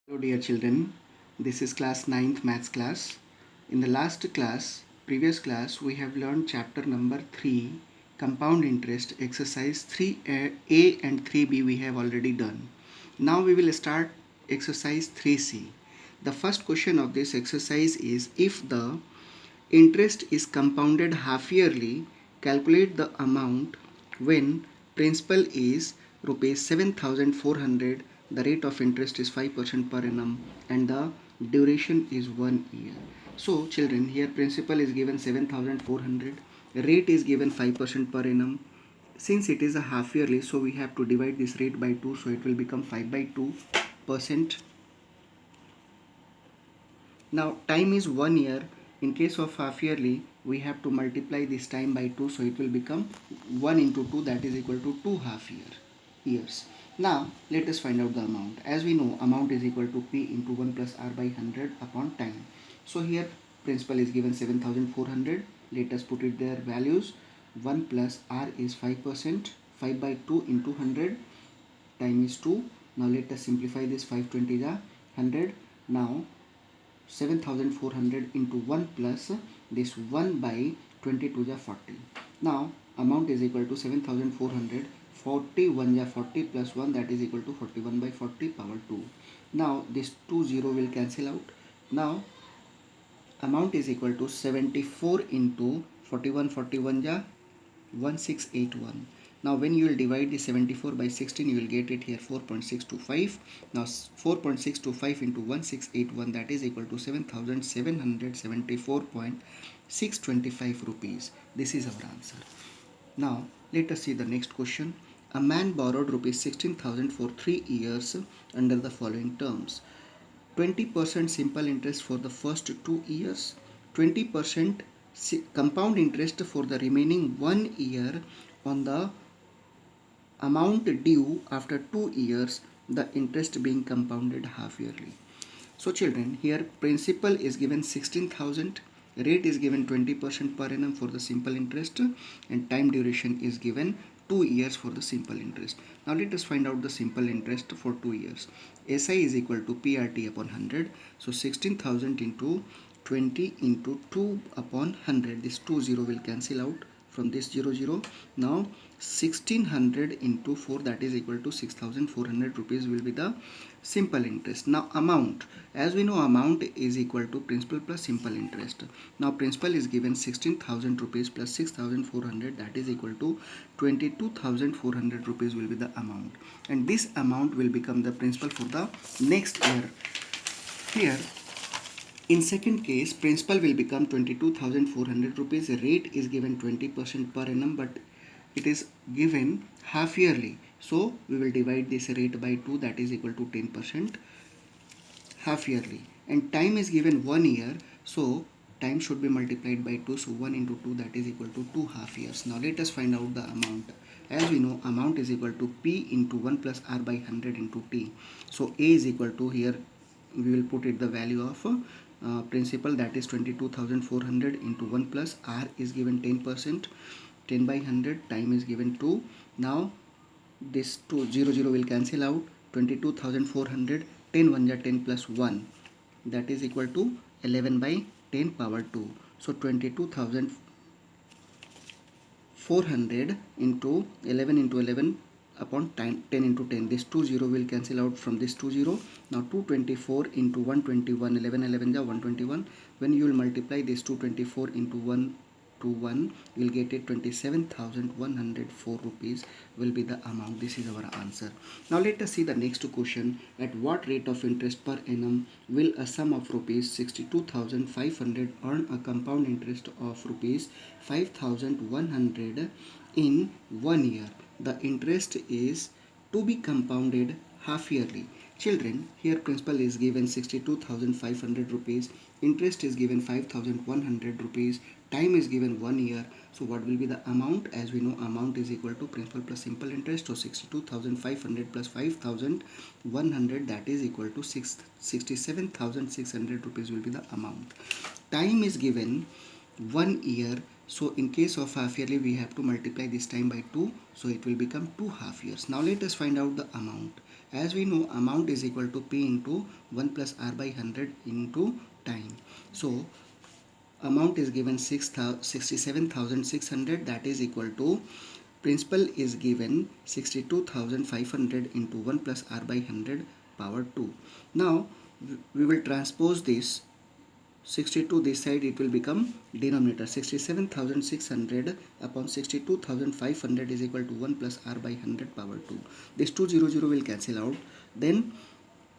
Hello dear children, this is class 9th maths class. In the previous class, we have learned chapter number 3, compound interest, exercise 3A and 3B we have already done. Now we will start exercise 3C. The first question of this exercise is, if the interest is compounded half yearly, calculate the amount when principal is rupees 7,400, the rate of interest is 5% per annum, and the duration is 1 year. So children, here principal is given 7,400, rate is given 5% per annum. Since it is a half yearly, so we have to divide this rate by 2, so it will become 5 by 2%. Now time is 1 year. In case of half yearly, we have to multiply this time by 2, so it will become 1 into 2, that is equal to 2 years. Now let us find out the amount. As we know, amount is equal to P into 1 plus R by 100 upon time. So here principal is given 7,400. Let us put it their values. 1 plus R is 5%. 5 by 2 into 100. Time is 2. Now let us simplify this. 520 the 100. Now 7,400 into 1 plus this 1 by 22 is 40. Now amount is equal to 7,400. 41 is 40 plus 1, that is equal to 41 by 40 power 2. Now this 0 will cancel out. Now amount is equal to 74 into 41. 41 is 1681. Now when you will divide the 74 by 16, you will get it here 4.625. Now 4.625 into 1681, that is equal to 7,774.625 rupees. This is our answer. Now let us see the next question. A man borrowed rupees 16,000 for 3 years under the following terms: 20% simple interest for the first 2 years, 20% compound interest for the remaining 1 year on the amount due after 2 years, the interest being compounded half yearly. So children, here principal is given 16,000, rate is given 20% per annum for the simple interest, and time duration is given 2 years for the simple interest. Now let us find out the simple interest for 2 years. SI is equal to PRT upon 100. So 16,000 into 20 into 2 upon 100. This 0 will cancel out from this 0. Now 1600 into 4, that is equal to 6,400 rupees will be the simple interest. Now amount, as we know, amount is equal to principal plus simple interest. Now principal is given 16,000 rupees plus 6,400, that is equal to 22,400 rupees will be the amount, and this amount will become the principal for the next year. Here in second case, principal will become 22,400 rupees. Rate is given 20% per annum, but it is given half yearly. So we will divide this rate by 2, that is equal to 10% half yearly. And time is given 1 year. So time should be multiplied by 2. So 1 into 2, that is equal to 2 half years. Now let us find out the amount. As we know, amount is equal to P into 1 plus R by 100 into T. So A is equal to, here we will put it the value of principal, that is 22,400 into 1 plus R is given 10%, 10 by 100, time is given 2. Now this 0 will cancel out. 22,400, 10 1 is 10 plus 1, that is equal to 11 by 10 power 2. So 22,400 into 11 into 11 upon 10 into 10. This 0 will cancel out from this 0. Now 224 into 121, 11 11 is 121. When you will multiply this 224 into 1 to 1, you will get it 27,104 rupees will be the amount. This is our answer. Now let us see the next question. At what rate of interest per annum will a sum of rupees 62,500 earn a compound interest of rupees 5,100 in 1 year? The interest is to be compounded half yearly. Children, here principal is given 62,500 rupees, interest is given 5,100 rupees, time is given 1 year. So what will be the amount? As we know, amount is equal to principal plus simple interest. So 62,500 plus 5,100, that is equal to 67,600 rupees will be the amount. Time is given 1 year. So in case of half yearly, we have to multiply this time by 2. So it will become 2 half years. Now let us find out the amount. as we know, amount is equal to P into 1 plus R by 100 into time. So amount is given 67,600, that is equal to principal is given 62,500 into 1 plus R by 100 power 2. Now we will transpose this 62 this side, it will become denominator 67,600 upon 62,500 is equal to 1 plus R by 100 power 2. This 200 will cancel out, then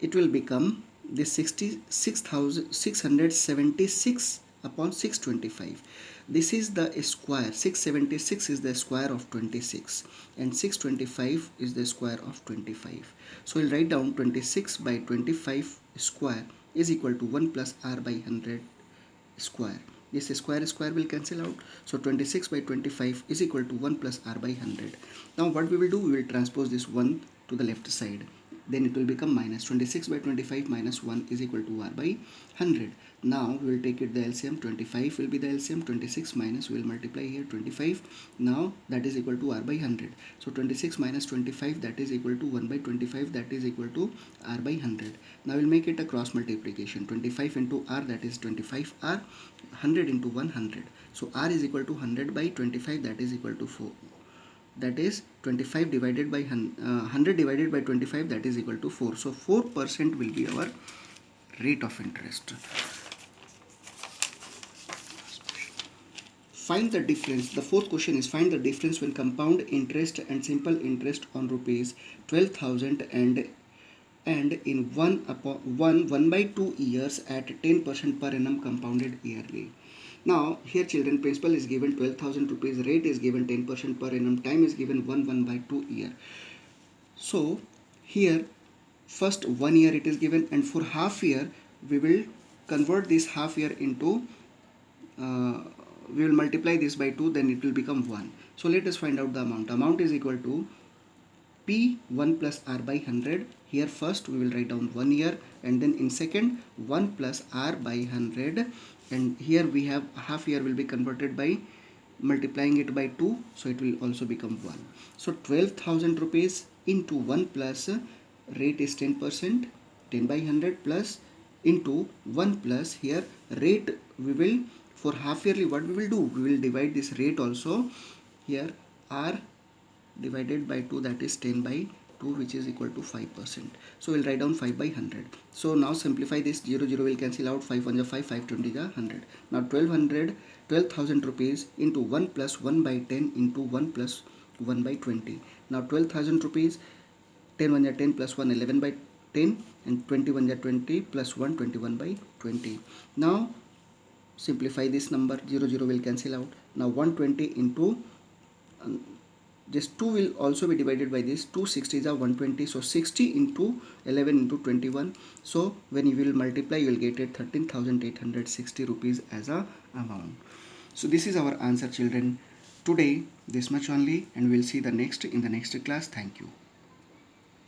it will become this 66,676 upon 625. This is the square. 676 is the square of 26 and 625 is the square of 25. So we'll write down 26 by 25 square is equal to 1 plus R by 100 square. This square will cancel out. So 26 by 25 is equal to 1 plus R by 100. Now what we will do, we will transpose this 1 to the left side. Then it will become minus 26 by 25 minus 1 is equal to R by 100. Now we will take it the LCM. 25 will be the LCM. 26 minus, we will multiply here 25. Now that is equal to R by 100. So 26 minus 25, that is equal to 1 by 25, that is equal to R by 100. Now we will make it a cross multiplication. 25 into R, that is 25R. 100 into 100. So R is equal to 100 by 25, that is equal to 4. That is 25 divided by 100 divided by 25, that is equal to 4. So 4% will be our rate of interest. Find the difference. The fourth question is find the difference when compound interest and simple interest on rupees 12,000 and in 1 by 2 years at 10% per annum compounded yearly. Now here children, principal is given 12,000 rupees, rate is given 10% per annum, time is given 1 by 2 year. So here first 1 year it is given, and for half year we will convert this half year into we will multiply this by 2, then it will become 1. So let us find out the amount. Amount is equal to P 1 plus R by 100. Here first we will write down 1 year, and then in second 1 plus R by 100, and here we have half year will be converted by multiplying it by 2, so it will also become 1. So 12,000 rupees into 1 plus rate is 10%, 10 by 100 plus into 1 plus here rate, we will for half yearly what we will do, we will divide this rate also here R divided by 2, that is 10 by 2, which is equal to 5%. So we'll write down 5 by 100. So now simplify this, 0 0 will cancel out, 5 1 is 5, 5 20 is 100. Now 12,000 rupees into 1 plus 1 by 10 into 1 plus 1 by 20. Now 12,000 rupees, 10 1 is 10 plus 1 11 by 10, and 21 is 20 plus 1 21 by 20. Now simplify this number, 0 0 will cancel out. Now 120 into this 2 will also be divided by this, 2 60s are 120, so 60 into 11 into 21. So when you will multiply, you will get it 13,860 rupees as a amount. So this is our answer children. Today this much only, and we'll see the next in the next class. Thank you.